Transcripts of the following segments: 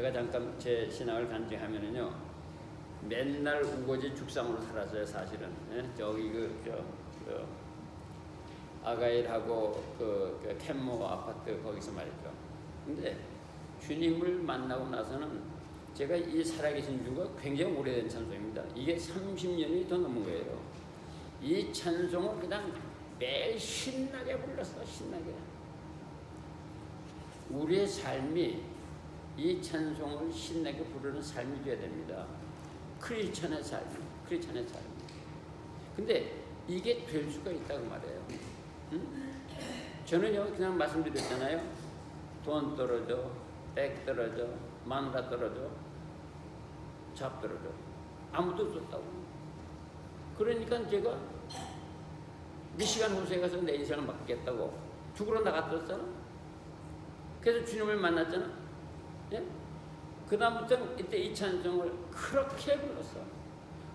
제가 잠깐 제 신앙을 간증하면은요, 맨날 우거지 죽상으로 살았어요, 사실은. 예? 저기 아가일하고 그 캔모 아파트 거기서 말이죠. 근데 주님을 만나고 나서는 제가 이 살아계신 주가 굉장히 오래된 찬송입니다. 이게 30년이 더 넘은 거예요. 이 찬송을 그냥 매일 신나게 불렀어, 신나게. 우리의 삶이 이 찬송을 신나게 부르는 삶이 되어야 됩니다. 크리스천의 삶, 크리스천의 삶. 근데 이게 될 수가 있다고 말해요. 응? 저는요, 그냥 말씀드렸잖아요. 돈 떨어져, 백 떨어져, 마누라 떨어져, 잡 떨어져. 아무도 없었다고. 그러니까 제가 미시간 호수에 가서 내 인생을 맡겠다고 죽으러 나갔었잖아. 그래서 주님을 만났잖아. 예? 그 다음부터는 이때 이 찬송을 그렇게 불렀어.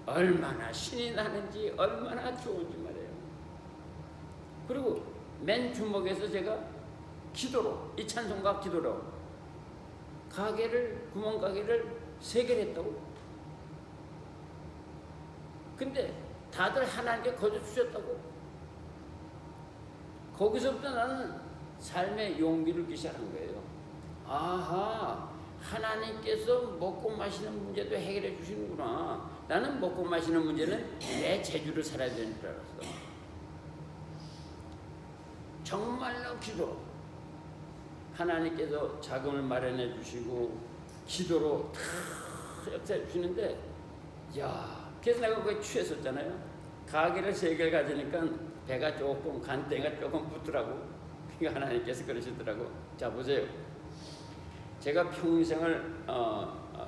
얼마나 신이 나는지, 얼마나 좋은지 말이에요. 그리고 맨 주먹에서 제가 기도로, 이 찬송과 기도로 구멍가게를 3개를 했다고. 근데 다들 하나님께 거저 주셨다고. 거기서부터 나는 삶의 용기를 얻기 시작한 거예요. 아하, 하나님께서 먹고 마시는 문제도 해결해 주시는구나. 나는 먹고 마시는 문제는 내 재주를 살아야 되는 줄 알았어. 정말로 기도. 하나님께서 자금을 마련해 주시고 기도로 다 역사해 주시는데, 야, 그래서 내가 거기 취했었잖아요. 가게를 3개를 가지니까 배가 조금, 간땡이가 조금 붙더라고. 그러니까 하나님께서 그러시더라고. 자, 보세요. 제가 평생을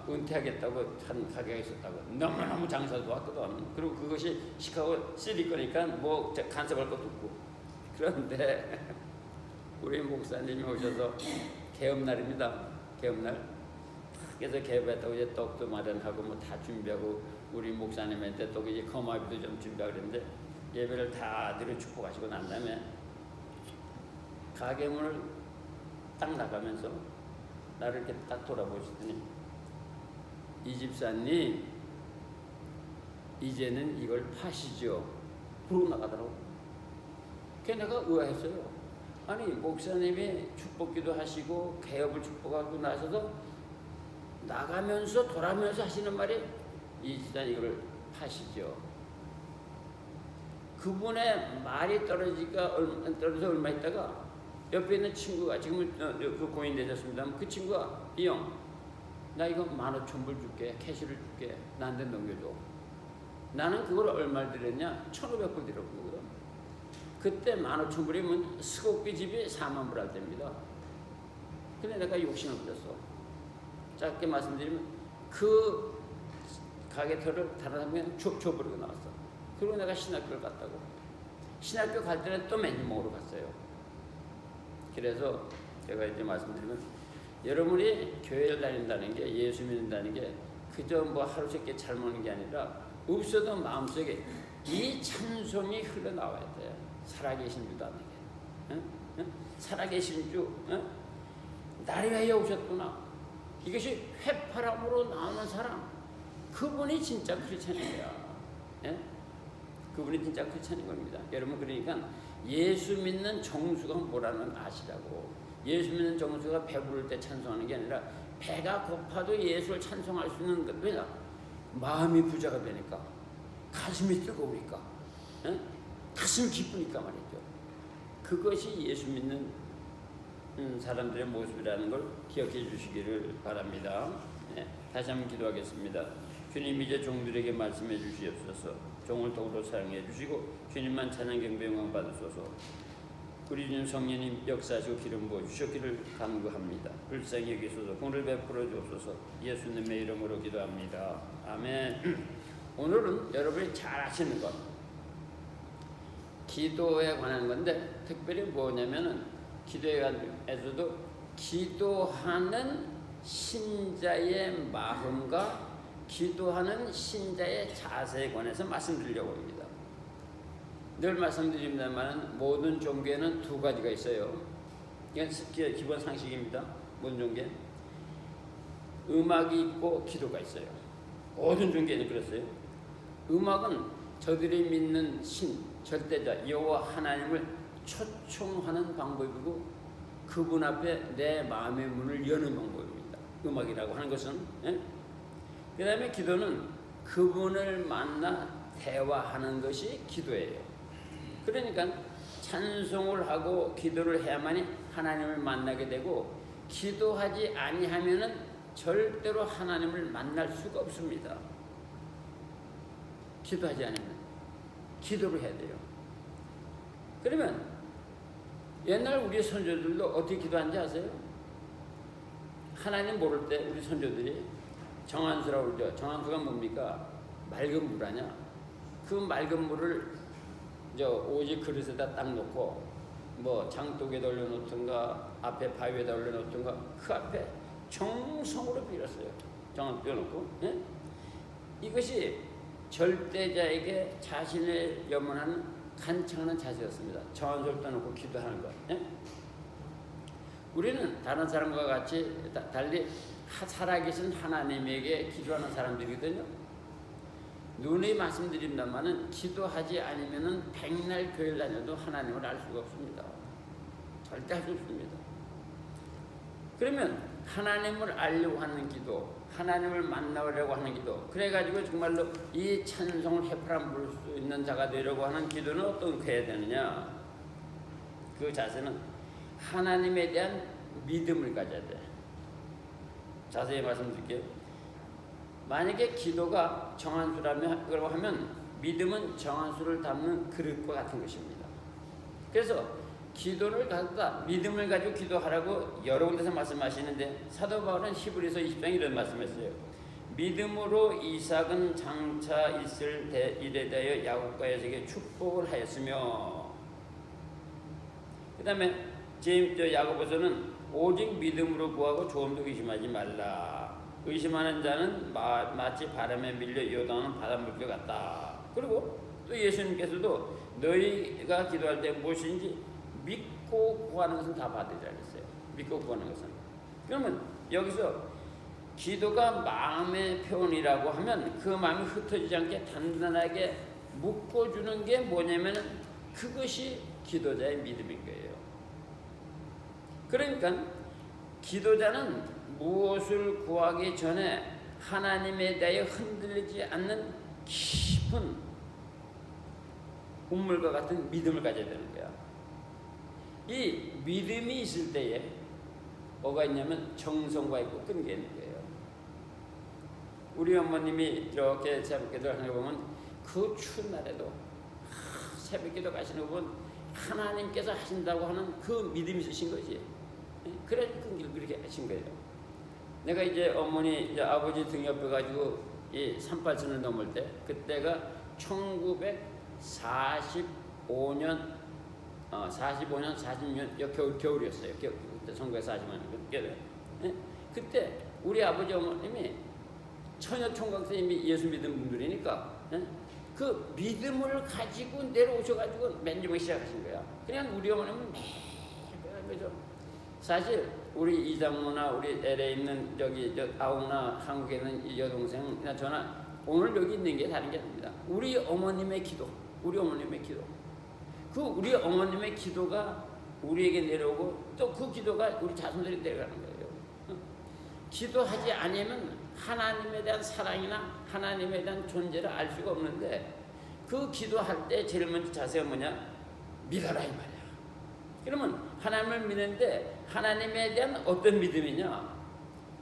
은퇴하겠다고 한 가게가 있었다고. 너무너무 장사도 좋았거든. 그리고 그것이 시카고 시리 거니까 뭐 간섭할 것도 없고. 그런데 우리 목사님이 오셔서 개업날입니다. 개업날. 그래서 개업했다고 이제 떡도 마련하고 뭐 다 준비하고, 우리 목사님한테 또 이제 거마비도 좀 준비하고 그랬는데, 예배를 다 드려 축복하시고 난 다음에 가게 문을 딱 나가면서 나를 이렇게 딱 돌아보시더니, 이 집사님 이제는 이걸 파시죠. 그러고 나가더라고. 그래서 내가 의아했어요. 아니, 목사님이 축복기도 하시고 개업을 축복하고 나서도 나가면서 돌아면서 하시는 말이, 이 집사님 이걸 파시죠. 그분의 말이 떨어져서 얼마 있다가 옆에 있는 친구가, 지금은 그 고인 되셨습니다. 그 친구가, 이 형, 나 이거 15,000불 줄게, 캐시를 줄게, 나한테 넘겨줘. 나는 그걸 얼마를 드렸냐? 1,500불 드렸거든. 그때 15,000불이면 스곡비 집이 4만 불 할 때입니다. 근데 내가 욕심을 부렸어. 짧게 말씀드리면 그 가게터를 다른 사람이 줘버리고 나왔어. 그리고 내가 신학교를 갔다고. 신학교 갈 때는 또 맨주먹으로 갔어요. 그래서 제가 이제 말씀드리면, 여러분이 교회를 다닌다는 게, 예수 믿는다는 게 그저 뭐 하루 세끼 잘 먹는 게 아니라 없어도 마음속에 이 찬송이 흘러나와야 돼. 살아계신 주다는 게. 응? 응? 살아계신 주, 응? 나를 위하여 오셨구나. 이것이 회파람으로 나오는 사람, 그분이 진짜 크리스찬인 거야. 예? 그분이 진짜 크리스찬인 겁니다. 여러분, 그러니까 예수 믿는 정수가 뭐라는 아시라고. 예수 믿는 정수가 배부를 때 찬송하는 게 아니라 배가 고파도 예수를 찬송할 수 있는 것. 왜냐? 마음이 부자가 되니까, 가슴이 뜨거우니까, 예? 가슴이 기쁘니까 말이죠. 그것이 예수 믿는 사람들의 모습이라는 걸 기억해 주시기를 바랍니다. 예, 다시 한번 기도하겠습니다. 주님, 이제 종들에게 말씀해 주시옵소서. 종을 더욱더 사랑해 주시고 주님만 찬양 경배 영광 받으소서. 우리 주님 성령님 역사하시고 기름 부어 주셨기를 간구합니다. 불쌍히 여기소서. 공을 베풀어 주옵소서. 예수님의 이름으로 기도합니다. 아멘. 오늘은 여러분이 잘 아시는 것, 기도에 관한 건데, 특별히 뭐냐면은 기도에서도 기도하는 신자의 마음과 기도하는 신자의 자세에 관해서 말씀드리려고 합니다. 늘 말씀드립니다만 모든 종교에는 2가지가 있어요. 이건 기본 상식입니다. 모든 종교. 음악이 있고 기도가 있어요. 모든 종교에는 그랬어요. 음악은 저들이 믿는 신, 절대자, 여호와 하나님을 초청하는 방법이고 그분 앞에 내 마음의 문을 여는 방법입니다. 음악이라고 하는 것은. 예? 그 다음에 기도는 그분을 만나 대화하는 것이 기도예요. 그러니까 찬송을 하고 기도를 해야만이 하나님을 만나게 되고 기도하지 아니하면은 절대로 하나님을 만날 수가 없습니다. 기도하지 않으면 기도를 해야 돼요. 그러면 옛날 우리 선조들도 어떻게 기도하는지 아세요? 하나님 모를 때 우리 선조들이 정한수라고 그러죠. 정한수가 뭡니까? 맑은 물 아냐? 그 맑은 물을 오직 그릇에다 딱 놓고 뭐 장독에다 올려놓든가 앞에 바위에다 올려놓든가 그 앞에 정성으로 빌었어요. 정한 띄워놓고. 예? 이것이 절대자에게 자신을 염원하는 간청하는 자세였습니다. 정한수를 떠놓고 기도하는 것. 예? 우리는 다른 사람과 같이 달리 살아계신 하나님에게 기도하는 사람들이거든요. 눈이 말씀드린다마는 기도하지 않으면은 백날 교회를 다녀도 하나님을 알 수가 없습니다. 절대 할 수 없습니다. 그러면 하나님을 알려고 하는 기도, 하나님을 만나려고 하는 기도, 그래가지고 정말로 이 찬송을 해파람 부를 수 있는 자가 되려고 하는 기도는 어떻게 해야 되느냐? 그 자세는 하나님에 대한 믿음을 가져야 돼. 자세히 말씀드릴게요. 만약에 기도가 정한수라고 하면 믿음은 정한수를 담는 그릇과 같은 것입니다. 그래서 기도를 갖다 믿음을 가지고 기도하라고 여러 군데서 말씀하시는데 사도 바울은 히브리서 20장에 이런 말씀했어요. 믿음으로 이삭은 장차 있을 일에 대하여 야곱과 에서에게 축복을 하였으며, 그 다음에 야고보서는 오직 믿음으로 구하고 조금도 의심하지 말라. 의심하는 자는 마치 바람에 밀려 요동하는 바닷물결 같다. 그리고 또 예수님께서도 너희가 기도할 때 무엇인지 믿고 구하는 것은 다 받으리라 했어요. 믿고 구하는 것은. 그러면 여기서 기도가 마음의 표현이라고 하면 그 마음이 흩어지지 않게 단단하게 묶어주는 게 뭐냐면 그것이 기도자의 믿음인 거예요. 그러니까 기도자는 무엇을 구하기 전에 하나님에 대하여 흔들리지 않는 깊은 우물과 같은 믿음을 가져야 되는 거야. 이 믿음이 있을 때에 뭐가 있냐면 정성과 있고 끈기가 있는 거예요. 우리 어머님이 이렇게 새벽기도 하는 거 보면 그 추운 날에도 새벽기도 가시는 거 보면 하나님께서 하신다고 하는 그 믿음이 있으신 거지. 그래 끈기를 그렇게 하신 거예요. 내가 이제 어머니 아버지 등 옆에 가지고 이 38선을 넘을 때 그때가 1945년 40년 겨울이었어요. 그때 선거에서 40년 그때 우리 아버지 어머님이 처녀 총각선생님이 예수 믿은 분들이니까 그 믿음을 가지고 내려오셔가지고 맨주먹 시작하신 거야. 그냥 우리 어머님은 매일 사실 우리 이장모나 우리 LA에 있는 아우나 한국에 있는 여동생이나 저나 오늘 여기 있는 게 다른 게 아닙니다. 우리 어머님의 기도, 우리 어머님의 기도. 그 우리 어머님의 기도가 우리에게 내려오고 또 그 기도가 우리 자손들이 내려가는 거예요. 기도하지 않으면 하나님에 대한 사랑이나 하나님에 대한 존재를 알 수가 없는데 그 기도할 때 제일 먼저 자세가 뭐냐? 믿어라 이 말이야. 그러면 하나님을 믿는데 하나님에 대한 어떤 믿음이냐?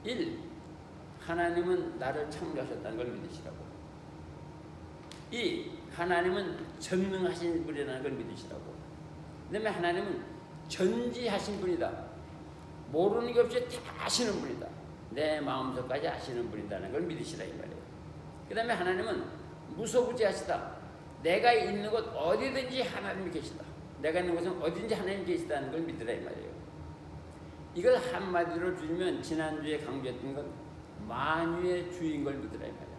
1. 하나님은 나를 창조하셨다는 걸 믿으시라고. 2. 하나님은 전능하신 분이라는 걸 믿으시라고. 그 다음에 하나님은 전지하신 분이다. 모르는 게 없이 다 아시는 분이다. 내 마음속까지 아시는 분이라는 걸 믿으시라 이 말이에요. 그 다음에 하나님은 무소부지하시다. 내가 있는 곳 어디든지 하나님이 계시다. 내가 있는 곳은 어딘지 하나님이 계시다는 걸 믿으라 이 말이에요. 이걸 한마디로 줄이면 지난주에 강조했던 건 만유의 주인 걸 믿으라 이 말이야.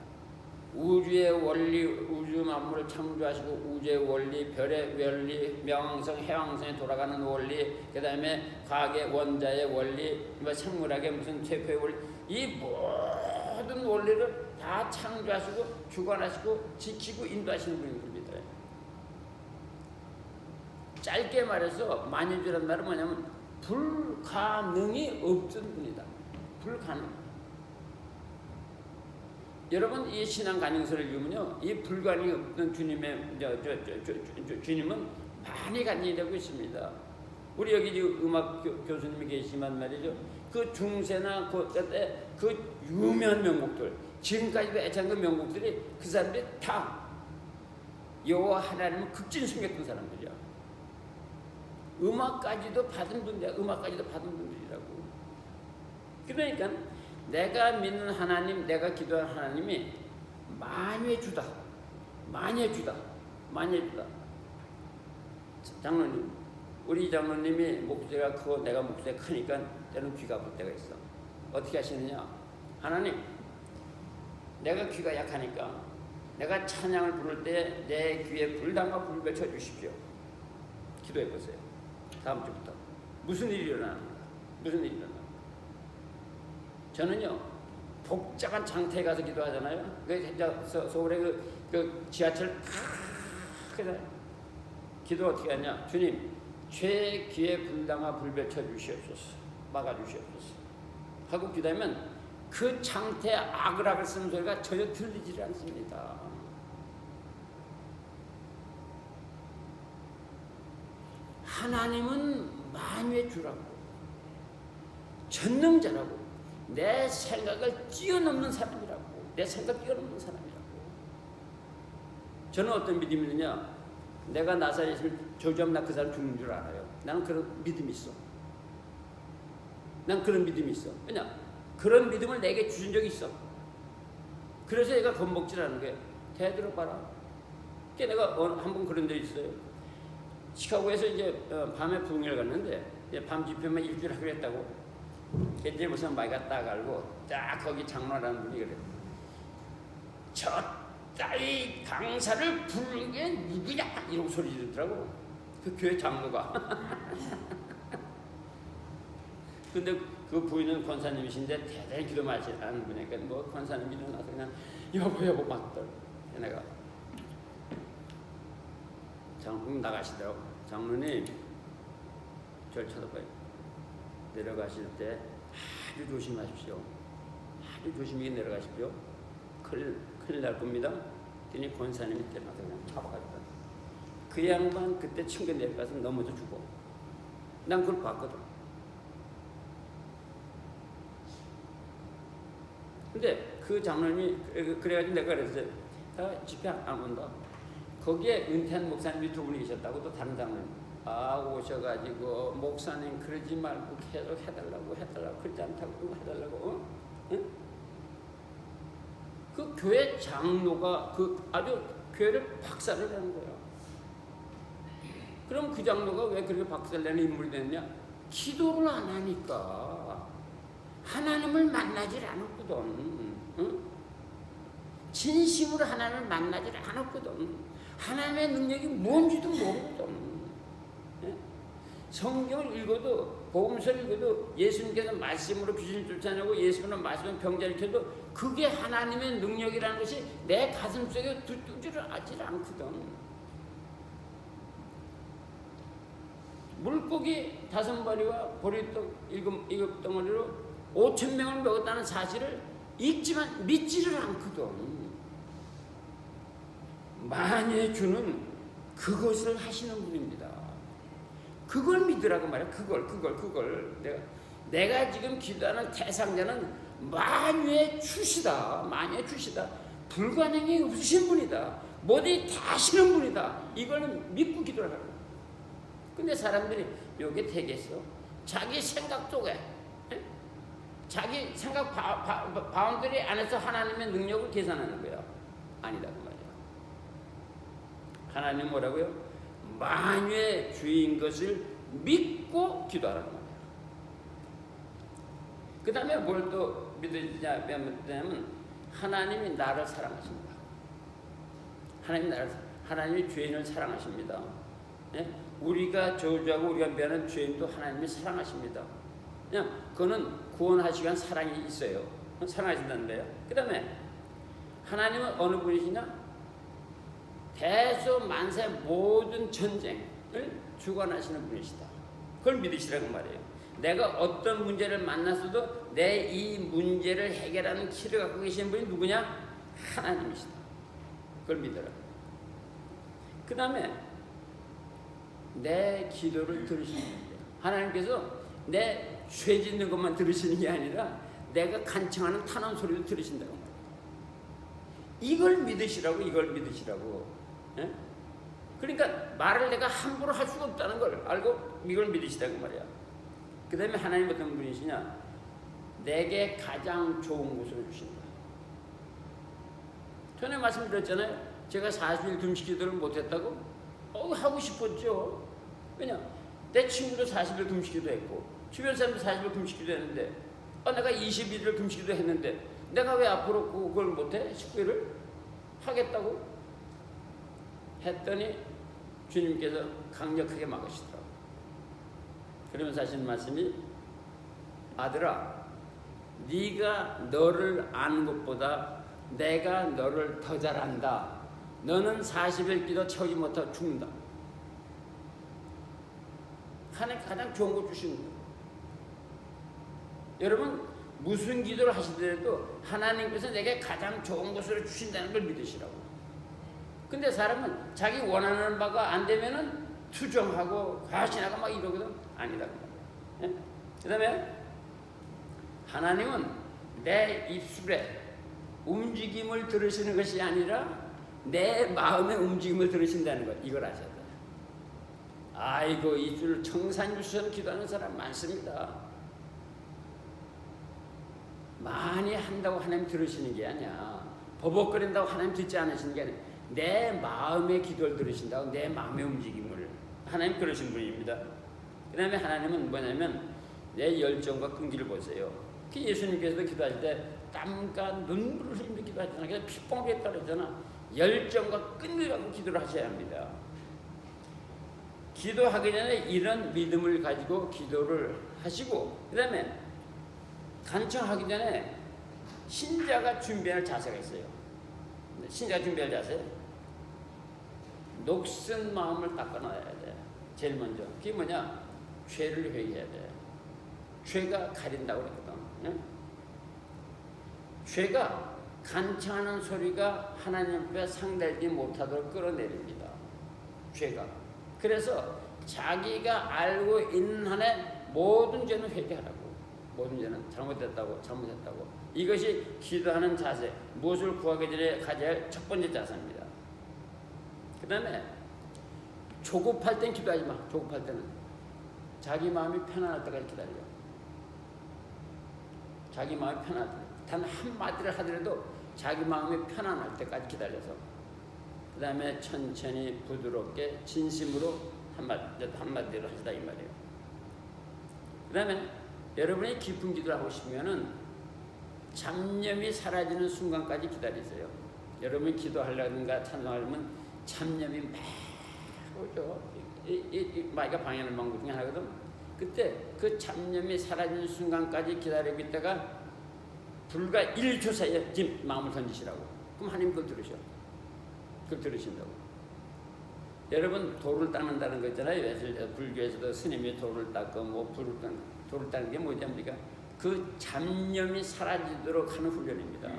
우주의 원리, 우주 만물을 창조하시고 우주의 원리, 별의 원리, 명왕성, 해왕성에 돌아가는 원리, 그 다음에 과학의 원자의 원리, 생물학의 무슨 최표의 원리, 이 모든 원리를 다 창조하시고 주관하시고 지키고 인도하시는 분입니다. 짧게 말해서 만유주란 말은 뭐냐면 불가능이 없던 분이다. 불가능. 여러분 이 신앙 가능서를 읽으면요, 이 불가능이 없던 주님의 주님은 많이 간증되고 있습니다. 우리 여기 음악 교수님이 계시지만 말이죠, 그 중세나 그때 그 유명한 명곡들, 지금까지도 애창한 명곡들이 그 사람들이 다 여호와 하나님을 극진 숨겼던 사람들이야. 음악까지도 받은 분들이야. 음악까지도 받은 분들이라고. 그러니까 내가 믿는 하나님, 내가 기도하는 하나님이 만유의 주다. 만유의 주다. 만유의 주다. 장로님, 우리 장로님이 목소리가 크고 내가 목소리가 크니까 때는 귀가 아플 때가 있어. 어떻게 하시느냐? 하나님, 내가 귀가 약하니까 내가 찬양을 부를 때 내 귀에 불담과 불을 맺혀 주십시오. 기도해 보세요. 다음 주부터 무슨 일이 일어나는가? 무슨 일이 일어나? 저는요, 복잡한 장터에 가서 기도하잖아요. 서울에 그 지하철 그래 기도 어떻게 하냐? 주님, 제 귀에 불당과 불볕쳐 주시옵소서, 막아 주시옵소서 하고 기도하면 그 장태에 아글아글 쓰는 소리가 전혀 들리지 않습니다. 하나님은 만유의 주라고, 전능자라고, 내 생각을 뛰어넘는 사람이라고, 내 생각을 뛰어넘는 사람이라고. 저는 어떤 믿음이 있느냐? 내가 나사렛에 있으면 저주하면 나 그 사람 죽는 줄 알아요. 나는 그런 믿음이 있어. 난 그런 믿음이 있어. 왜냐? 그런 믿음을 내게 주신 적이 있어. 그래서 얘가 겁먹질 않는 거예요. 대들어봐라. 내가 한 번 그런 데 있어요. 시카고에서 이제 밤에 부흥회를 갔는데 밤 집회만 일주일 하기로 했다고. 이제 무슨 마이가 딱 알고 딱 거기 장로라는 분이 그래. 저 따위 강사를 부르는 게 누구냐? 이러고 소리 지르더라고. 그 교회 장로가. 근데 그 부인은 권사님이신데 대단히 기도 많이 하는 분이니까 뭐 권사님이 일어나서 그냥 여보 막들. 내가 장로님 나가시더라고. 장로님 저를 쳐다봐요. 내려가실 때 아주 조심하십시오. 아주 조심히 내려가십시오. 큰일 날 겁니다. 그러니 권사님이 때마다 그냥 잡아가지고 그 양반 그때 친구 내려가서 넘어져 죽어. 난 그걸 봤거든. 근데 그 장로님이 그래가지고 내가 그랬어요. 집회 안 온다. 거기에 은퇴한 목사님이 두 분이 계셨다고. 또 다른 장로님 오셔가지고 목사님 그러지 말고 계속 해달라고 그러지 않다고 해달라고. 응? 그 교회 장로가 그 아주 교회를 박살을 내는 거야. 그럼 그 장로가 왜 그렇게 박살내는 인물이 됐냐? 기도를 안 하니까 하나님을 만나질 않았거든. 응? 진심으로 하나님을 만나질 않았거든. 하나님의 능력이 뭔지도 모르거든. 예? 성경을 읽어도, 복음서를 읽어도 예수님께서 말씀으로 귀신을 쫓아내고 예수님은 말씀으로 병자를 켜도 그게 하나님의 능력이라는 것이 내 가슴 속에 두드러지질 않거든. 물고기 5마리와 보리떡 7덩어리로 5,000명을 먹었다는 사실을 읽지만 믿지를 않거든. 만유의 주는 그것을 하시는 분입니다. 그걸 믿으라고 말이야. 그걸. 내가 지금 기도하는 대상자는 만유의 주시다. 만유의 주시다. 불가능이 없으신 분이다. 뭐든지 다 하시는 분이다. 이걸 믿고 기도를 하라고. 근데 사람들이 요게 되겠어? 자기 생각 속에, 자기 생각 바운더리 안에서 하나님의 능력을 계산하는 거야. 아니다 그 말이야. 하나님 뭐라고요? 만유의 주인 것을 믿고 기도하라는 말이야. 그 다음에 뭘 또 믿으냐면 하나님이 나를 사랑하십니다. 하나님이 죄인을 사랑하십니다. 예? 우리가 저주하고 우리가 미안한 죄인도 하나님이 사랑하십니다. 그냥 그거는 구원하시기 위한 사랑이 있어요. 사랑하신다는 거예요. 그 다음에 하나님은 어느 분이시냐? 대수 만세 모든 전쟁을 주관하시는 분이시다. 그걸 믿으시라고 말이에요. 내가 어떤 문제를 만났어도 내 이 문제를 해결하는 키를 갖고 계신 분이 누구냐? 하나님이시다. 그걸 믿어라. 그 다음에 내 기도를 들으시는 분이에요. 하나님께서 내 죄 짓는 것만 들으시는 게 아니라 내가 간청하는 탄원 소리도 들으신다고 말이에요. 이걸 믿으시라고, 이걸 믿으시라고. 예? 그러니까 말을 내가 함부로 할 수가 없다는 걸 알고 이걸 믿으시다고 말이야. 그 다음에 하나님 어떤 분이시냐? 내게 가장 좋은 곳을 주신다. 전에 말씀드렸잖아요. 제가 40일 금식 기도를 못했다고? 하고 싶었죠. 왜냐? 내 친구도 40일 금식 기도 했고 주변 사람도 40일 금식 기도 했는데 내가 21일 금식 기도 했는데 내가 왜 앞으로 그걸 못해? 19일을 하겠다고? 했더니 주님께서 강력하게 막으시더라고요. 그러면서 하시는 말씀이 아들아 네가 너를 아는 것보다 내가 너를 더 잘 안다. 너는 40일 기도 채우지 못하고 죽는다. 하나님 가장 좋은 거 주시는 거예요. 여러분 무슨 기도를 하시더라도 하나님께서 내게 가장 좋은 것을 주신다는 걸 믿으시라고. 근데 사람은 자기 원하는 바가 안 되면은 투정하고 과신하고 막 이러거든. 아니다. 예? 그 다음에 하나님은 내 입술에 움직임을 들으시는 것이 아니라 내 마음의 움직임을 들으신다는 것. 이걸 아셔야 돼요. 아이고 입술 청산유수처럼 기도하는 사람 많습니다. 많이 한다고 하나님 들으시는 게 아니야. 버벅거린다고 하나님 듣지 않으시는 게 아니야. 내 마음의 기도를 들으신다고 내 마음의 움직임을 하나님 그러신 분입니다. 그 다음에 하나님은 뭐냐면 내 열정과 끈기를 보세요. 그 예수님께서도 기도할 때 땀과 눈물을 흘리며 기도하잖아. 그래서 핏방울에 따르잖아. 열정과 끈기를 갖고 기도를 하셔야 합니다. 기도하기 전에 이런 믿음을 가지고 기도를 하시고 그 다음에 간청하기 전에 신자가 준비할 자세가 있어요. 신자가 준비할 자세 녹슨 마음을 닦아놔야 돼. 제일 먼저 그게 뭐냐? 죄를 회개해야 돼. 죄가 가린다고 그랬거든. 네? 죄가 간청하는 소리가 하나님 앞에 상달지 못하도록 끌어내립니다. 죄가. 그래서 자기가 알고 있는 한에 모든 죄는 회개하라고. 모든 죄는 잘못했다고. 이것이 기도하는 자세, 무엇을 구하기 전에 가져야 할 첫 번째 자세입니다. 그 다음에 조급할 땐 기도하지 마. 조급할 때는 자기 마음이 편안할 때까지 기다려. 자기 마음이 편안할 때 단 한마디를 하더라도 자기 마음이 편안할 때까지 기다려서 그 다음에 천천히 부드럽게 진심으로 한마디로 하시다 이 말이에요. 그 다음에 여러분이 깊은 기도를 하고 싶으면은 잡념이 사라지는 순간까지 기다리세요. 여러분이 기도하려는가 찬송하려면 잡념이 막 오죠. 마이가 방해하는 방법 중에 하나거든. 그때 그 잡념이 사라지는 순간까지 기다리고 있다가 불과 1초 사이에 지금 마음을 던지시라고. 그럼 하나님 그걸 들으셔. 그걸 들으신다고. 여러분 돌을 닦는다는 거 있잖아요. 불교에서도 스님이 돌을 닦고 뭐 돌을 닦는 게 뭐지 합니까? 그 잡념이 사라지도록 하는 훈련입니다.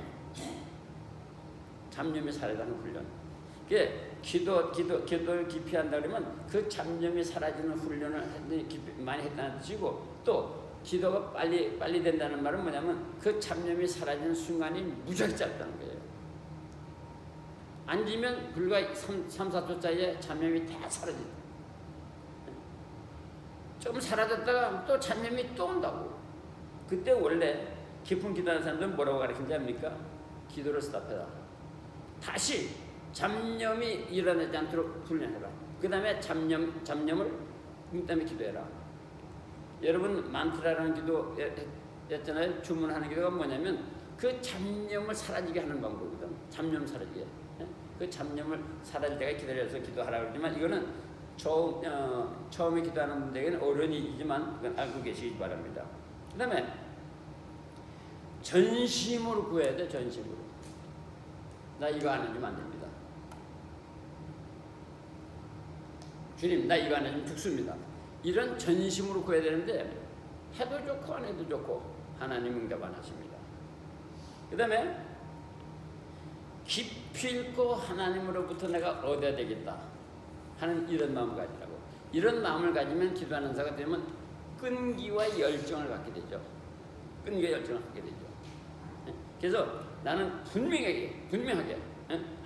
잡념이 사라지는 훈련. 그게 기도를 깊이 한다 그러면 그 잡념이 사라지는 훈련을 많이 했다는 뜻이고 또 기도가 빨리 된다는 말은 뭐냐면 그 잡념이 사라지는 순간이 무지하게 짧다는 거예요. 앉으면 불과 3, 4초 사이에 잡념이 다 사라진다. 조금 사라졌다가 또 잡념이 또 온다고. 그때 원래 깊은 기도하는 사람들은 뭐라고 가르치는지 압니까? 기도를 스탑해라. 다시 잡념이 일어나지 않도록 훈련해라. 그 다음에 잡념을 그 다음에 기도해라. 여러분 만트라라는 기도였잖아요. 주문하는 기도가 뭐냐면 그 잡념을 사라지게 하는 방법이거든. 잡념 사라지게. 그 잡념을 사라질 때가 기다려서 기도하라고 그러지만 이거는 처음에 기도하는 분들에게는 어려운 일이지만 그건 알고 계시기 바랍니다. 그 다음에 전심으로 구해야 돼. 전심으로. 나 이거 안 해주면 안 됩니다. 주님, 나 이거 안 해주면 죽습니다. 이런 전심으로 구해야 되는데 해도 좋고 안 해도 좋고 하나님 응답 안 하십니다. 그 다음에 깊이 읽고 하나님으로부터 내가 얻어야 되겠다 하는 이런 마음을 가지라고. 이런 마음을 가지면 기도하는 자가 되면 끈기와 열정을 갖게 되죠. 끈기와 열정을 갖게 되죠. 그래서 나는 분명하게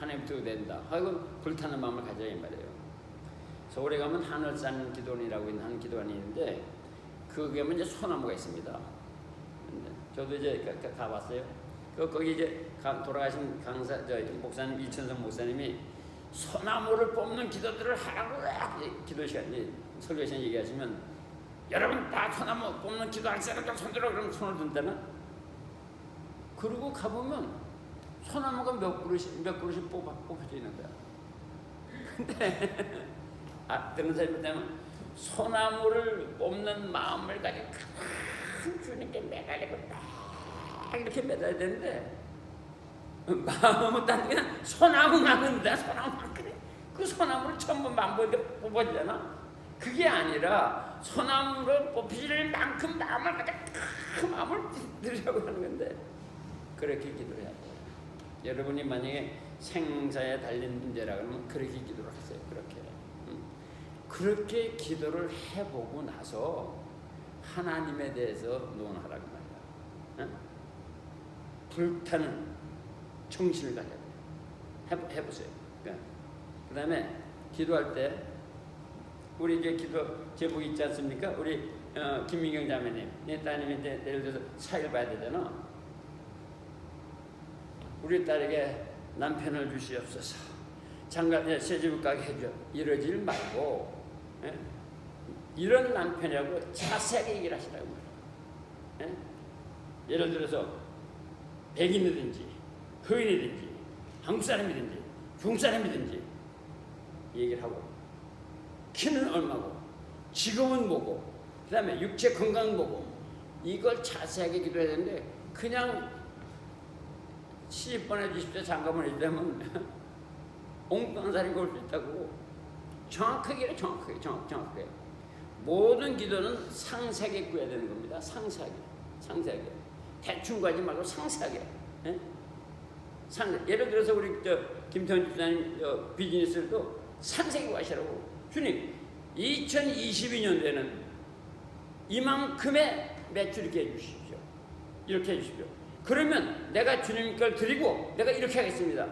하나님부터 된다 하고 불타는 마음을 가져야 이 말이에요. 서울에 가면 하늘산 기도원이라고 있는 한 기도원이 있는데 그게 이제 소나무가 있습니다. 저도 이제 가봤어요. 거기 이제 돌아가신 강사 목사님 이천성 목사님이 소나무를 뽑는 기도들을 하라고 기도 시간에 설교 시간 얘기하시면 여러분 다 소나무 뽑는 기도할 사람들 손들어 그러면 손을 든다나. 그리고 가보면 소나무가 몇 그릇이 뽑혀져 있는 거야. 근데 듣는 사람이 되면 소나무를 뽑는 마음을 가지고 큰 주님께 매달리고 딱 이렇게 매달려야 되는데 마음은 딴 그냥 소나무만큼이다. 소나무만 그래. 그 소나무를 전부 만보니까 뽑아지잖아. 그게 아니라 소나무로 뽑힐 만큼 마음을 가지고 그 마음을 들으려고 하는 건데 그렇게 기도를 해야 돼요. 여러분이 만약에 생사에 달린 문제라 그러면 그렇게 기도를 하세요. 그렇게 기도를 해보고 나서 하나님에 대해서 논하라고 말이야. 불타는 정신을 가져야 돼요. 해보세요. 그 다음에 기도할 때 우리 이제 기도 제목 있지 않습니까? 우리 김민경 자매님, 내 따님이 예를 들어서 사회를 봐야 되잖아. 우리 딸에게 남편을 주시옵소서. 장가 새집을 가게 해줘. 이러질 말고 이런 남편이라고 자세하게 얘기를 하시라고 말이야. 예를 들어서 백인이든지 흑인이든지 한국 사람이든지 중국 사람이든지 얘기를 하고 키는 얼마고 직업은 뭐고 그 다음에 육체 건강 뭐고 이걸 자세하게 기도해야 되는데 그냥 시집 보내주십시오 장가 보내주려면 엉뚱한 사람이 올 수 있다고. 정확하게 모든 기도는 상세하게 구해야 되는 겁니다. 상세하게 대충 가지 말고 상세하게. 예를 들어서 우리 김태훈 집사님 비즈니스도 상세하게 구하시라고. 주님 2022년도에는 이만큼의 매출 이렇게 해주십시오. 이렇게 해주십시오. 그러면 내가 주님 걸 드리고 내가 이렇게 하겠습니다.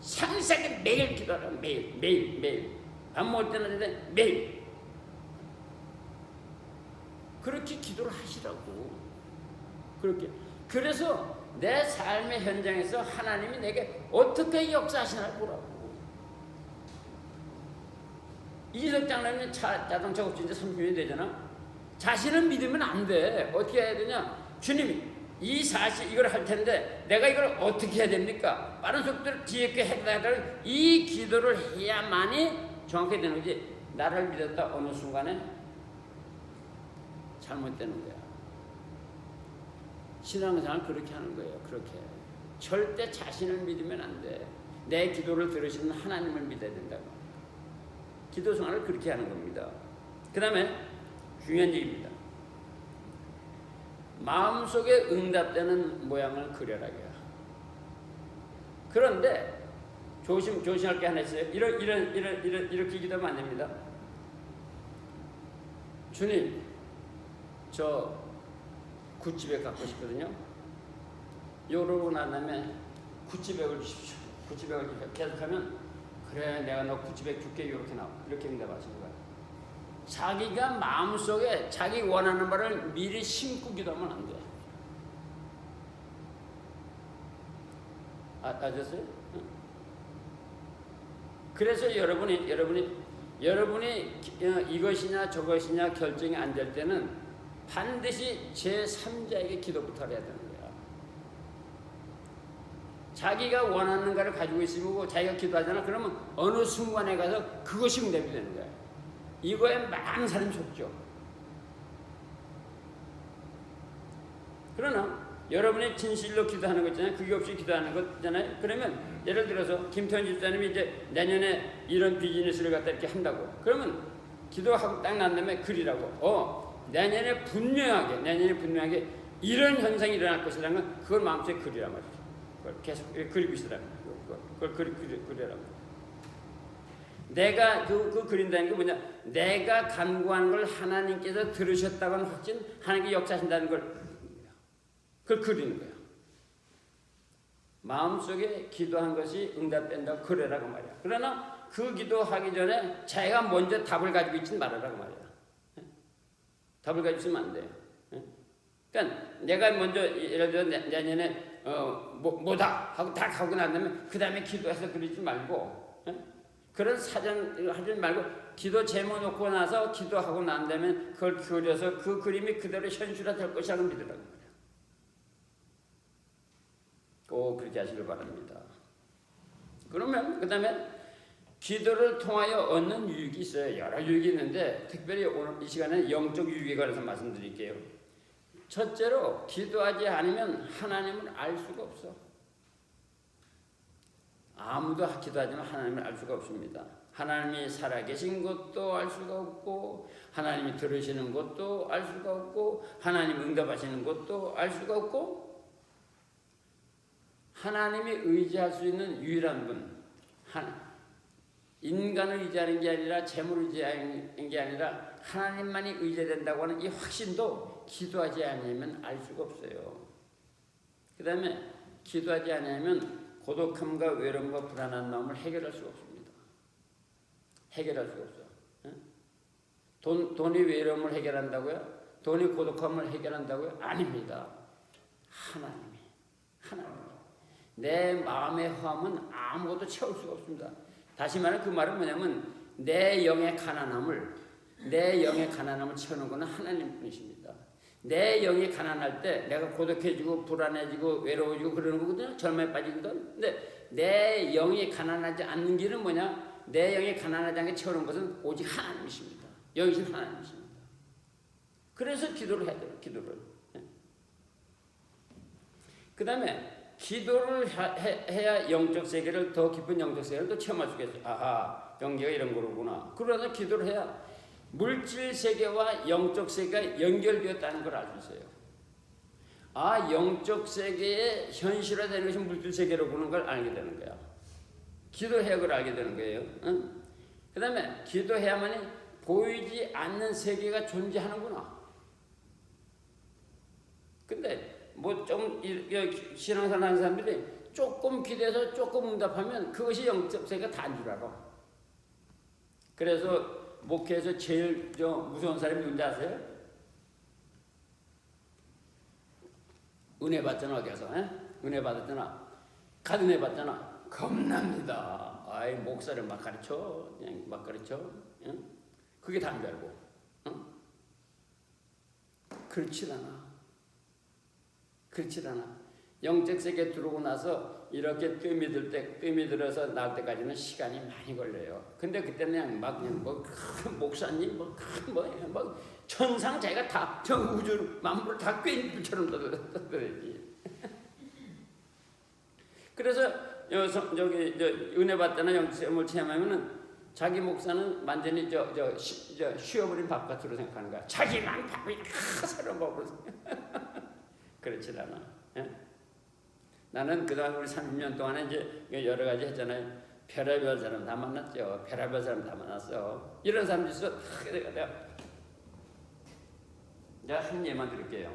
상세하게 매일 기도하라. 매일 밥 먹을 때나 매일 그렇게 기도를 하시라고. 그렇게. 그래서 내 삶의 현장에서 하나님이 내게 어떻게 역사하시나 보라고. 이석 장로님은 자동차 고친 지 30년이 되잖아. 자신은 믿으면 안 돼. 어떻게 해야 되냐? 주님이 이걸 할 텐데 내가 이걸 어떻게 해야 됩니까? 빠른 속도로 뒤에 게 해달라고 이 기도를 해야만이 정확히 되는 거지. 나를 믿었다 어느 순간에 잘못되는 거야. 신앙생활 그렇게 하는 거예요. 그렇게 절대 자신을 믿으면 안 돼. 내 기도를 들으시는 하나님을 믿어야 된다고. 기도 생활을 그렇게 하는 겁니다. 그 다음에 중요한 얘기입니다. 마음속에 응답되는 모양을 그려라. 그런데 조심할 게 하나 있어요. 이렇게 기도하면 안 됩니다. 주님, 저 구찌백 갖고 싶거든요. 요러고 난 다음에 구찌백을 주십시오. 구찌백을 계속하면 그래 내가 너 구찌백 줄게. 이렇게 나와. 이렇게 응답하시는 거야. 자기가 마음속에 자기 원하는 바를 미리 심고 기도하면 안 돼. 아셨어요? 그래서 여러분이 이것이냐 저것이냐 결정이 안 될 때는 반드시 제3자에게 기도부터 해야 되는 거야. 자기가 원하는 것을 가지고 있으면 자기가 기도하잖아. 그러면 어느 순간에 가서 그것이 응답이 되는 거야. 이거에 많은 사람이 속죠. 여러분이 진실로 기도하는 거 있잖아요. 그게 없이 기도하는 거 있잖아요. 그러면 예를 들어서 김태원 집사님이 이제 내년에 이런 비즈니스를 갖다 이렇게 한다고. 그러면 기도하고 딱 난 다음에 그리라고. 내년에 분명하게 이런 현상이 일어날 것이라는 건 그걸 마음속에 그리란 말이죠. 그걸 계속 그리고 있으라는 거예요. 그걸 그리라고. 내가 그 그린다는 게 뭐냐? 내가 간구하는 걸 하나님께서 들으셨다고는 확신, 하나님께 역사하신다는 걸 그걸 그리는 거야. 마음속에 기도한 것이 응답된다고 그래라고 말이야. 그러나 그 기도하기 전에 자기가 먼저 답을 가지고 있지 말아라고 말이야. 답을 가지고 있으면 안 돼요. 그러니까 내가 먼저 예를 들어 내년에 뭐다 하고 다 하고 난 다음에 그 다음에 기도해서 그러지 말고 그런 사전 하지 말고 기도 제목 놓고 나서 기도하고 난 다음에 그걸 그려서 그 그림이 그대로 현실화될 것이라고 믿으라고 말이야. 꼭 그렇게 하시길 바랍니다. 그러면 그 다음에 기도를 통하여 얻는 유익이 있어요. 여러 유익이 있는데 특별히 오늘 이 시간에 영적 유익에 관해서 말씀드릴게요. 첫째로 기도하지 않으면 하나님을 알 수가 없어. 아무도 기도하지만 하나님을 알 수가 없습니다. 하나님이 살아계신 것도 알 수가 없고 하나님이 들으시는 것도 알 수가 없고 하나님 응답하시는 것도 알 수가 없고 하나님이 의지할 수 있는 유일한 분, 인간을 의지하는 게 아니라 재물을 의지하는 게 아니라 하나님만이 의지된다고 하는 이 확신도 기도하지 않으면 알 수가 없어요. 그 다음에 기도하지 않으면 고독함과 외로움과 불안한 마음을 해결할 수가 없습니다. 해결할 수가 없어. 돈이 외로움을 해결한다고요? 돈이 고독함을 해결한다고요? 아닙니다. 하나님이. 내 마음의 허함은 아무것도 채울 수가 없습니다. 다시 말해 그 말은 뭐냐면 내 영의 가난함을 채우는 것은 하나님 분이십니다. 내 영이 가난할 때 내가 고독해지고 불안해지고 외로워지고 그러는 거거든요. 절망에 빠지거든. 근데 내 영이 가난하지 않는 길은 뭐냐? 내 영이 가난하지 않게 채우는 것은 오직 하나님이십니다. 영이신 하나님이십니다. 그래서 기도를 해야 돼요. 기도를. 그 다음에 기도를 해야 영적 세계를 더 깊은 영적 세계를 또 체험할 수 있겠어요. 아하, 영계가 이런 거로구나. 그러나 기도를 해야 물질 세계와 영적 세계가 연결되었다는 걸 알 수 있어요. 아, 영적 세계의 현실화되는 것이 물질 세계로 보는 걸 알게 되는 거야. 기도해야 그걸 알게 되는 거예요. 응? 그 다음에 기도해야만이 보이지 않는 세계가 존재하는구나. 근데 뭐 좀 신앙생활 하는 사람들이 조금 기도해서 조금 응답하면 그것이 영적 세계가 다인 줄 알아. 그래서 목회에서 제일 무서운 사람이 누군지 아세요? 은혜 받잖아. 어디서 은혜 받았잖아. 가든혜 받잖아. 겁납니다. 아이, 목사를 막 가르쳐. 그냥 막 가르쳐. 응? 그게 다인 줄 알고. 응? 그렇지 않아. 영적 세계에 들어오고 나서 이렇게 뜸이 들어서 나올 때까지는 시간이 많이 걸려요. 근데 그때는 그냥 큰 목사님, 뭐 천상 자기가 다 저 우주 만물을 다 꿰인 분처럼 떠들지. 그래서 저기 은혜 받거나 영성을 체험하면은 자기 목사는 완전히 쉬어버린 밥 같으로 생각하는 거야. 자기만 밥이 새로운 밥으로. 그렇지 않아. 예? 나는 그동안 우리 30년 동안에 이제 여러 가지 했잖아요. 별의별 사람 다 만났죠. 별의별 사람 다 만났어. 이런 사람들 있어. 내가 한 예만 드릴게요.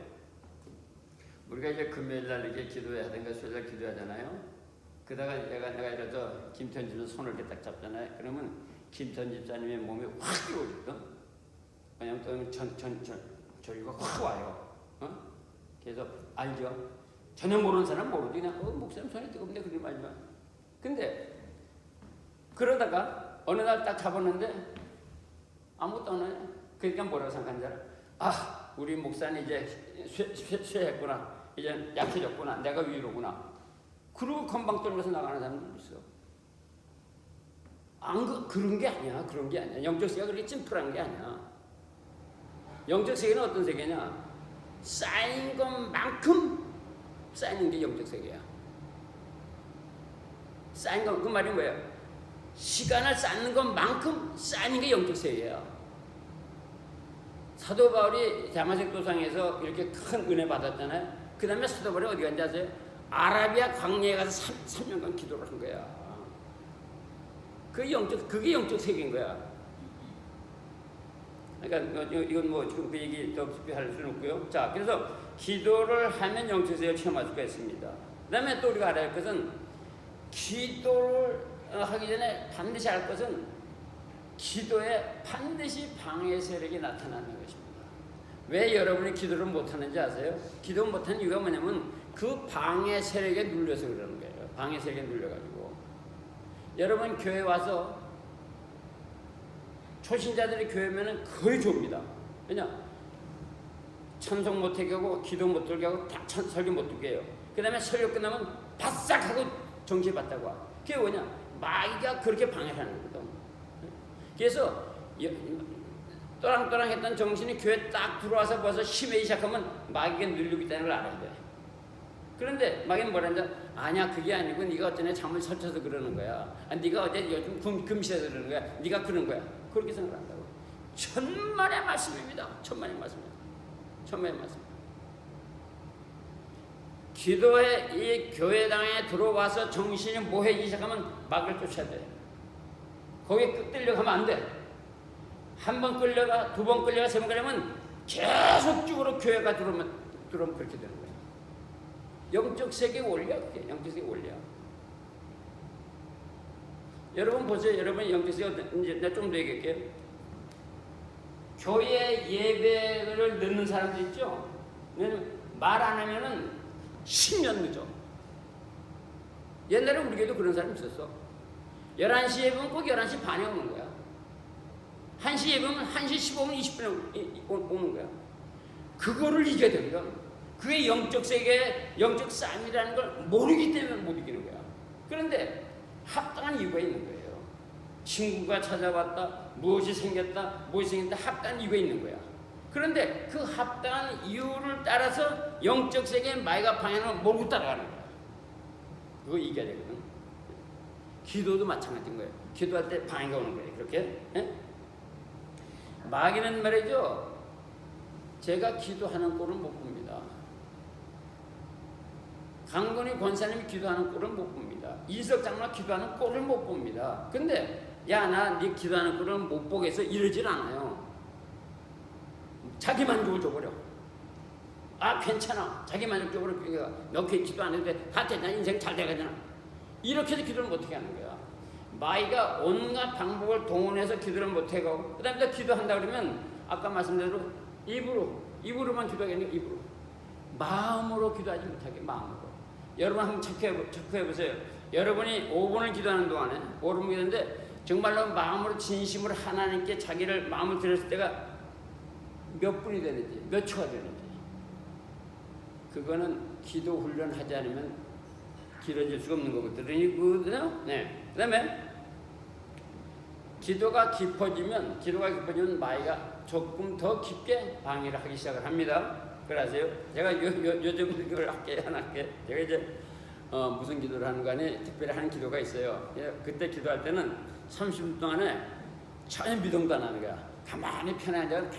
우리가 이제 금요일 날 이렇게 기도해야 하든가 수요일 날 기도하잖아요. 그러다가 내가 이래서 김태원 집사님 손을 이렇게 딱 잡잖아요. 그러면 김태원 집사님의 몸이 확 뛰어오거든. 왜냐면 또 저기가 확 와요. 그래서 알죠? 전혀 모르는 사람 모르지. 그냥 목사님 손이 뜨겁네 그러지 말지만. 근데 그러다가 어느 날 딱 잡았는데 아무것도 안 해. 그러니까 뭐라고 생각하는 줄 알아? 아, 우리 목사님 이제 쇠했구나. 이제 약해졌구나. 내가 위로구나. 그러고 건방 떨면서 나가는 사람들도 있어. 그런 게 아니야. 영적 세계가 그렇게 심플한 게 아니야. 영적 세계는 어떤 세계냐? 쌓인 것만큼 쌓이는 게 영적 세계야. 쌓인 건 그 말이 뭐예요? 시간을 쌓는 것만큼 쌓이는 게 영적 세계야. 사도 바울이 다마색 도상에서 이렇게 큰 은혜 받았잖아요. 그 다음에 사도 바울이 어디 간지 아세요? 아라비아 광야에 가서 3년간 기도를 한 거야. 그게 영적 세계인 거야. 그러니까 이건 뭐 지금 그 얘기 더 깊이 할 수는 없고요. 자, 그래서 기도를 하면 영적 세계를 체험할 수가 있습니다. 그 다음에 또 우리가 알아야 할 것은 기도를 하기 전에 반드시 알 것은 기도에 반드시 방해 세력이 나타나는 것입니다. 왜 여러분이 기도를 못하는지 아세요? 기도 못하는 이유가 뭐냐면 그 방해 세력에 눌려서 그러는 거예요. 방해 세력에 눌려가지고. 여러분 교회 와서 초신자들이 교회 오면은 거의 좁니다. 왜냐? 찬송 못하게 하고 기도 못 들게 하고 설교 못 듣게 해요. 그 다음에 설교 끝나면 바싹 하고 정신 받다고 와. 그게 뭐냐? 마귀가 그렇게 방해를 하는 거거든. 그래서 또랑또랑 했던 정신이 교회 딱 들어와서 벌써 심해지기 시작하면 마귀가 눌리고 있다는 걸 알아야 돼. 그런데 마귀는 뭐라는데, 아니야 그게 아니고 네가 어쩌네 잠을 설쳐서 그러는 거야. 네가 어제 요즘 금시해서 그러는 거야. 네가 그런 거야. 그렇게 생각한다고. 천만의 말씀입니다. 천만의 말씀입니다. 천만의 말씀. 기도에 이 교회당에 들어와서 정신이 모해지기 시작하면 마귀를 쫓아야 돼. 거기에 끌려가면 안 돼. 한 번 끌려가, 두 번 끌려가, 세 번 끌려가면 계속적으로 교회가 들어오면 그렇게 되는 거야. 영적 세계 원리야, 그게. 영적 세계 원리야. 여러분 보세요. 여러분 영적 세계 이제 내가 좀 더 얘기할게요. 교회 예배를 늦는 사람들 있죠? 말 안 하면은 10년 늦어. 옛날에 우리 교회도 그런 사람 있었어. 11시 예배면 꼭 11시 반에 오는 거야. 1시 예배면 1시 15분, 20분에 오는 거야. 그거를 이겨야 되거든. 그게 영적 세계, 영적 싸움이라는 걸 모르기 때문에 못 이기는 거야. 그런데 합당한 이유가 있는 거예요. 친구가 찾아왔다, 무엇이 생겼다, 합당한 이유가 있는 거야. 그런데 그 합당한 이유를 따라서 영적 세계의 마귀가 방해하는 걸 모르고 따라가는 거야. 그거 이겨야 되거든. 기도도 마찬가지인 거예요. 기도할 때 방해가 오는 거예요. 그렇게. 예? 마귀는 말이죠. 제가 기도하는 꼴을 못 봅니다. 강건희 권사님이 기도하는 꼴을 못 봅니다. 이석 장로가 기도하는 꼴을 못 봅니다. 근데 야, 나 네 기도하는 꼴을 못 보겠어 이러질 않아요. 자기 만족을 줘버려. 아 괜찮아. 자기 만족 줘버려. 너 기도 안 해도 돼. 다 되잖아. 인생 잘 돼가잖아. 이렇게 해서 기도를 못하게 하는 거야. 마귀가 온갖 방법을 동원해서 기도를 못하게 하고, 그 다음에 기도한다 그러면 아까 말씀드린 대로 입으로만 기도하겠네. 입으로. 마음으로 기도하지 못하게. 마음으로. 여러분 한번 체크해 보세요. 여러분이 5분을 기도하는 동안에 5분 기도하는데 정말로 마음으로 진심으로 하나님께 자기를 마음을 드렸을 때가 몇 분이 되는지, 몇 초가 되는지. 그거는 기도 훈련하지 않으면 길어질 수가 없는 거거든요. 네. 그 다음에 기도가 깊어지면 마귀가 조금 더 깊게 방해를 하기 시작을 합니다. 그러세요. 제가 요즘 이걸 하나 할게. 제가 이제 무슨 기도를 하는 거 아니 특별히 하는 기도가 있어요. 그때 기도할 때는 30분 동안에 전혀 미동도 안 하는 거야. 가만히 편하게 앉아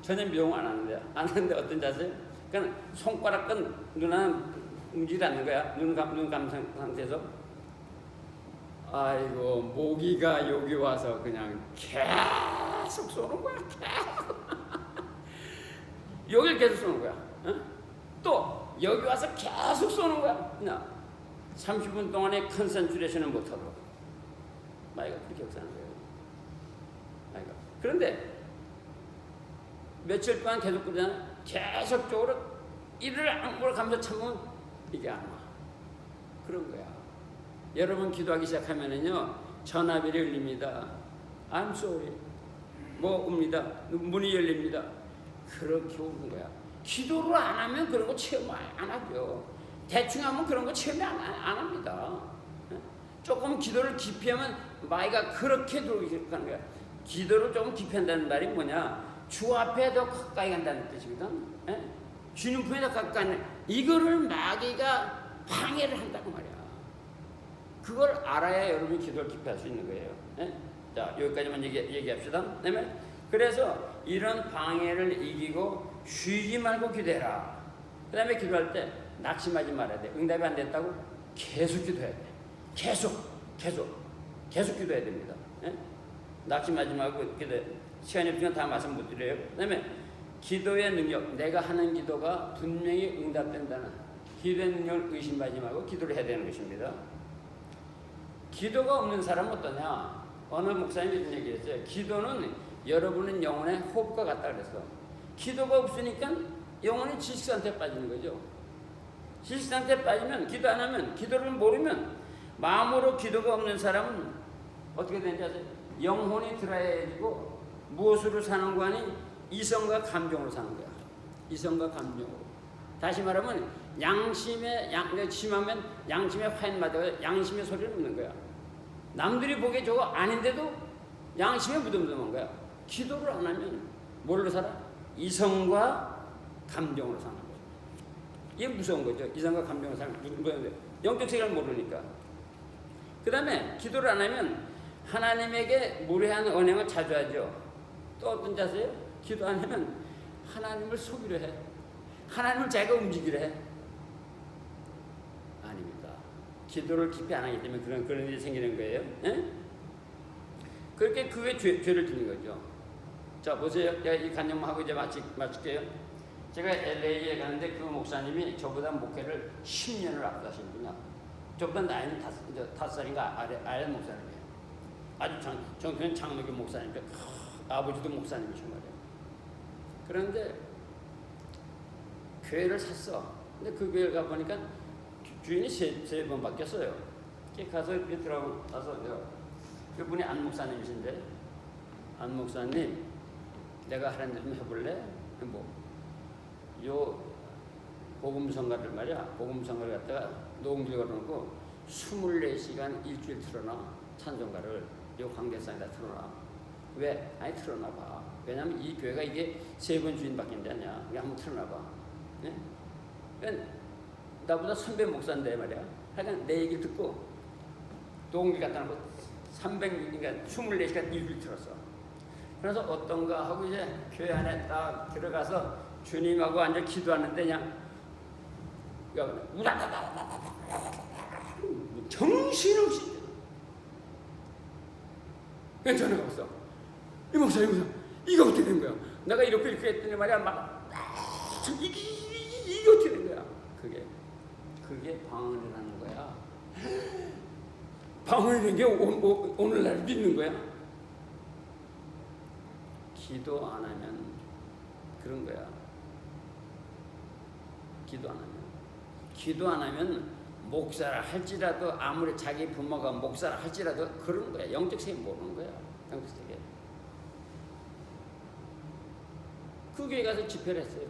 전혀 미동 안 하는 거야. 안 하는데 어떤 자세? 그러니까 손가락은 눈은 움직이지 않는 거야. 눈 감는 상태에서. 아이고 모기가 여기 와서 그냥 계속 쏘는 거야. 여길 계속 쏘는 거야. 또 여기 와서 계속 쏘는 거야. 30분 동안에 컨센트레이션을 못하도록 마귀가 그렇게 역사하는 거예요. 마귀가. 그런데 며칠 동안 계속 그러잖아. 계속적으로 이를 악물어 가면서 참으면 이게 안 와. 그런 거야. 여러분 기도하기 시작하면은요 전화벨이 울립니다. I'm sorry. 뭐 옵니다. 문이 열립니다. 그렇게 오는 거야. 기도를 안 하면 그런 거 체험 안 하죠. 대충 하면 그런 거 체험 안 합니다. 조금 기도를 깊이 하면 마귀가 그렇게 들어오기 시작하는 거야. 기도를 조금 깊이 한다는 말이 뭐냐? 주 앞에 더 가까이 간다는 뜻이거든. 주님품에 더 가까이 이거를 마귀가 방해를 한다고 말이야. 그걸 알아야 여러분이 기도를 깊이 할 수 있는 거예요. 네? 자, 여기까지만 얘기합시다. 그래서 이런 방해를 이기고 쉬지 말고 기도해라. 그 다음에 기도할 때 낙심하지 말아야 돼. 응답이 안 됐다고 계속 기도해야 돼. 계속 기도해야 됩니다. 네? 낙심하지 말고 기도해. 시간이 없으면 다 말씀 못 드려요. 그 다음에 기도의 능력, 내가 하는 기도가 분명히 응답된다는 기도의 능력을 의심하지 말고 기도를 해야 되는 것입니다. 기도가 없는 사람은 어떠냐? 어느 목사님이 이런 얘기를 했어요. 기도는 여러분은 영혼의 호흡과 같다 그랬어. 기도가 없으니까 영혼이 지식 상태에 빠지는 거죠. 지식 상태에 빠지면 기도 안 하면, 기도를 모르면 마음으로 기도가 없는 사람은 어떻게 되는지 아세요? 영혼이 드라이해지고 무엇으로 사는 거 아니? 이성과 감정으로 사는 거야. 이성과 감정으로. 다시 말하면 심하면 양심의 화인 맞아서 양심의 소리는 없는 거야. 남들이 보기에 저거 아닌데도 양심에 무덤덤한 거야. 기도를 안 하면 뭘로 살아? 이성과 감정으로 사는 거야. 이게 무서운 거죠. 이성과 감정으로 사는 거야. 영적 세계를 모르니까. 그 다음에 기도를 안 하면 하나님에게 무례한 언행을 자주 하죠. 또 어떤 자세요? 기도 안 하면 하나님을 속이려 해. 하나님을 자기가 움직이려 해. 아닙니다. 기도를 깊이 안 하기 때문에 그런 일이 생기는 거예요. 에? 그렇게 그 외에 죄를 짓는 거죠. 자, 보세요. 제가 이 간증하고 이제 마칠게요. 제가 LA에 가는데 그 목사님이 저보다 목회를 10년을 앞서신 분이야. 저보다 나이는 5살인가 아래 목사님이에요. 아주 정말 장로교 목사님인데 아버지도 목사님이신 거예요. 그런데 교회를 샀어. 근데 그 교회 가보니까 주인이 세 번 바뀌었어요. 가서 이렇게 들어가서 그분이 안 목사님이신데, 안 목사님 내가 하는 일 좀 해볼래? 요 복음성가를 말이야, 복음성가를 갖다가 녹음기를 걸어놓고 24시간 일주일 틀어놔. 찬송가를 요 관계상에다 틀어놔. 왜? 아니 틀어놔봐. 왜냐면 이 교회가 이게 3번 주인 바뀐다 아니야. 한번 틀어놔봐. 네? 나보다 선배 목사인데 말이야. 하여간 내 얘기를 듣고 녹음기 갖다 놓고 300, 24시간 일주일 틀었어. 그래서 어떤가 하고 이제 교회 안에 딱 들어가서 주님하고 앉아 기도하는데 그냥 정신없이 그냥 전화가 왔어. 이 목사 이거 어떻게 된 거야? 내가 이렇게 했더니 말이야 이게 어떻게 된 거야? 그게 방언이라는 거야. 방언이라는 게 오늘날 믿는 거야. 기도 안 하면 그런 거야. 기도 안 하면 목사라 할지라도, 아무리 자기 부모가 목사라 할지라도 그런 거야. 영적 세계 모르는 거야. 영적 세계. 그 교회 가서 집회를 했어요.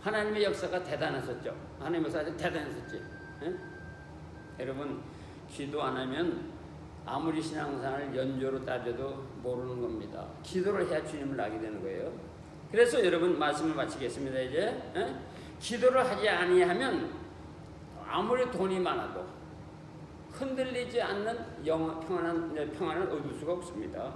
하나님의 역사가 대단했었죠. 하나님의 역사가 대단했었지. 에? 여러분, 기도 안 하면 아무리 신앙생활을 연조로 따져도 모르는 겁니다. 기도를 해야 주님을 알게 되는 거예요. 그래서 여러분 말씀을 마치겠습니다. 이제 기도를 하지 아니하면 아무리 돈이 많아도 흔들리지 않는 평안을 얻을 수가 없습니다.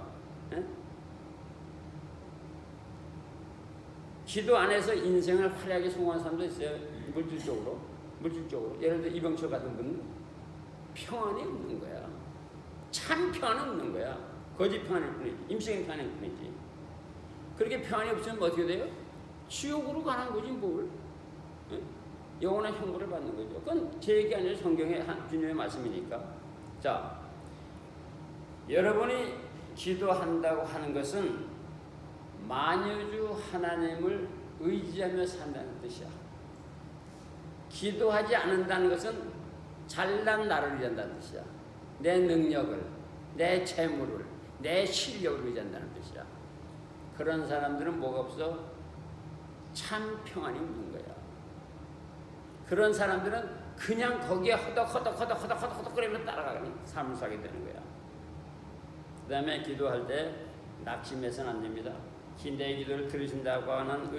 기도 안에서 인생을 화려하게 성공한 사람도 있어요. 물질적으로. 예를 들어 이병철 같은 분은 평안이 없는 거야. 참 평안은 없는 거야. 거짓 평안일 뿐이지. 임시적인 평안일 뿐이지. 그렇게 평안이 없으면 어떻게 돼요? 지옥으로 가는 거지 뭘. 영원한 형벌을 받는 거죠. 그건 제 얘기 아니라 성경의 주님의 말씀이니까. 자, 여러분이 기도한다고 하는 것은 만유주 하나님을 의지하며 산다는 뜻이야. 기도하지 않는다는 것은 잘난 나를 의지한다는 뜻이야. 내 능력을, 내 재물을, 내 실력을 의지한다는 뜻이야. 그런 사람들은 뭐가 없어? 참 평안이 없는 거야. 그런 사람들은 그냥 거기에 허덕허덕거리면서 따라가는 삶을 살게 되는 거야. 그 다음에 기도할 때 낙심해서는 안 됩니다. 내 기도를 들으신다고 하는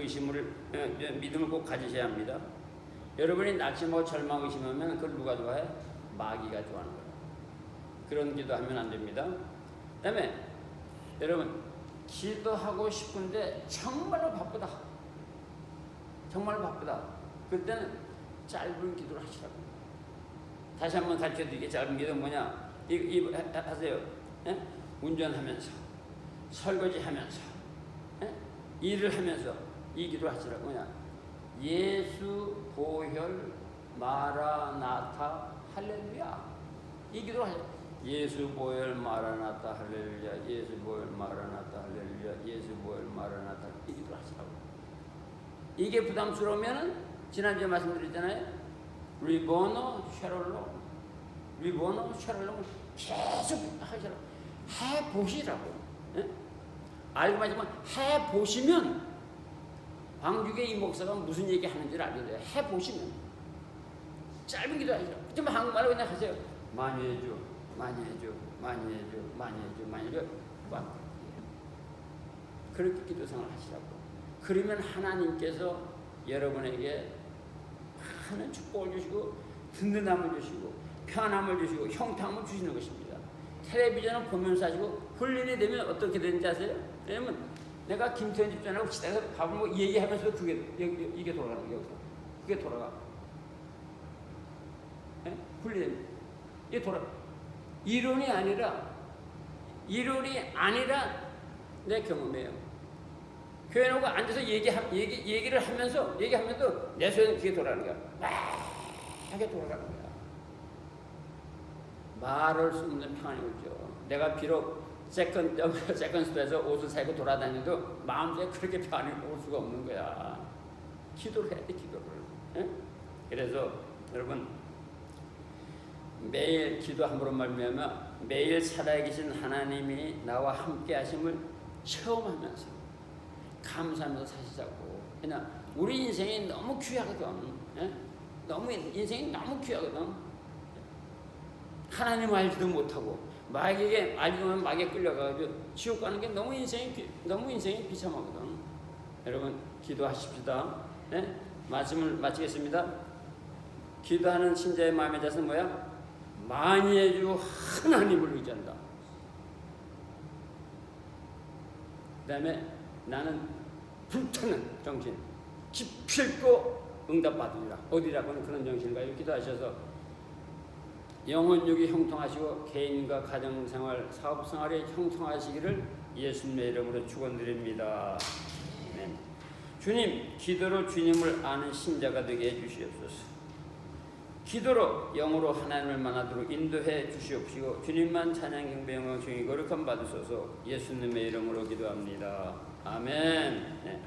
믿음을 꼭 가지셔야 합니다. 여러분이 낙심하고 절망 의심하면 그걸 누가 좋아해? 마귀가 좋아하는 거예요. 그런 기도하면 안 됩니다. 그다음에 여러분 기도하고 싶은데 정말로 바쁘다. 정말로 바쁘다. 그럴 때는 짧은 기도를 하시라고. 다시 한번 가르쳐드리게. 짧은 기도는 뭐냐? 하세요. 예? 운전하면서, 설거지하면서, 예? 일을 하면서 이 기도를 하시라고. 뭐냐? 예수 보혈 마라나타 할렐루야. 이 기도를 하세요. 예수 보혈 마라나타 할렐루야. 예수 보혈 마라나타 할렐루야. 예수 보혈 마라나타. 이 기도를 하시라고. 이게 부담스러우면은 지난주에 말씀드렸잖아요. 리보노 쉐롤로, 리보노 쉐롤로를 계속 하시라고. 해보시라고. 예? 알고만 있지만 해보시면 광주교 이 목사가 무슨 얘기 하는지를 알게 돼요. 해보시면. 짧은 기도 하시라고. 좀 한국말로 그냥 하세요. 많이 해줘, 많이 해줘, 많이 해줘, 많이 해줘, 많이 해줘. 그렇게 기도 생활을 하시라고. 그러면 하나님께서 여러분에게 많은 축복을 주시고 든든함을 주시고 편함을 주시고 형통함을 주시는 것입니다. 텔레비전을 보면서 하시고 훈련이 되면 어떻게 되는지 아세요? 왜냐면 내가 김태현 집사님하고 시다가 밥을 먹고 얘기하면서 이게 돌아가는 거예요. 그게 돌아가. 예? 훈련이 이게 돌아. 이론이 아니라 내 경험이에요. 교회 오고 앉아서 얘기를 하면서 내 손에 그게 돌아가는 거야. 막 돌아가는 거야. 말할 수 없는 평안이 오죠. 내가 비록 세컨 스토어에서 옷을 사고 돌아다녀도 마음속에 그렇게 평안이 올 수가 없는 거야. 기도를 해야 돼, 기도를. 예? 그래서 여러분 매일 기도함으로 말미암아 매일 살아계신 하나님이 나와 함께 하심을 체험하면서 감사하면서 사시자고. 그냥 우리 인생이 너무 귀하거든. 예? 인생이 너무 귀하거든. 하나님 알지도 못하고 마귀에게 알기만 마귀에 끌려가지고 지옥 가는 게 너무 인생이 비참하거든. 여러분 기도하십시다. 예? 말씀을 마치겠습니다. 기도하는 신자의 마음의 자세는 뭐야? 많이 해주고 하나님을 의지한다. 그 다음에 나는 불타는 정신, 기필코 응답받으리라. 어디라고는 그런 정신인가요? 기도하셔서 영혼육이 형통하시고 개인과 가정생활, 사업생활이 형통하시기를 예수님의 이름으로 축원드립니다. 아멘. 주님, 기도로 주님을 아는 신자가 되게 해주시옵소서. 기도로 영으로 하나님을 만나도록 인도해 주시옵시고 주님만 찬양 경배 영광 중이 거룩함 받으소서. 예수님의 이름으로 기도합니다. 아멘. 네.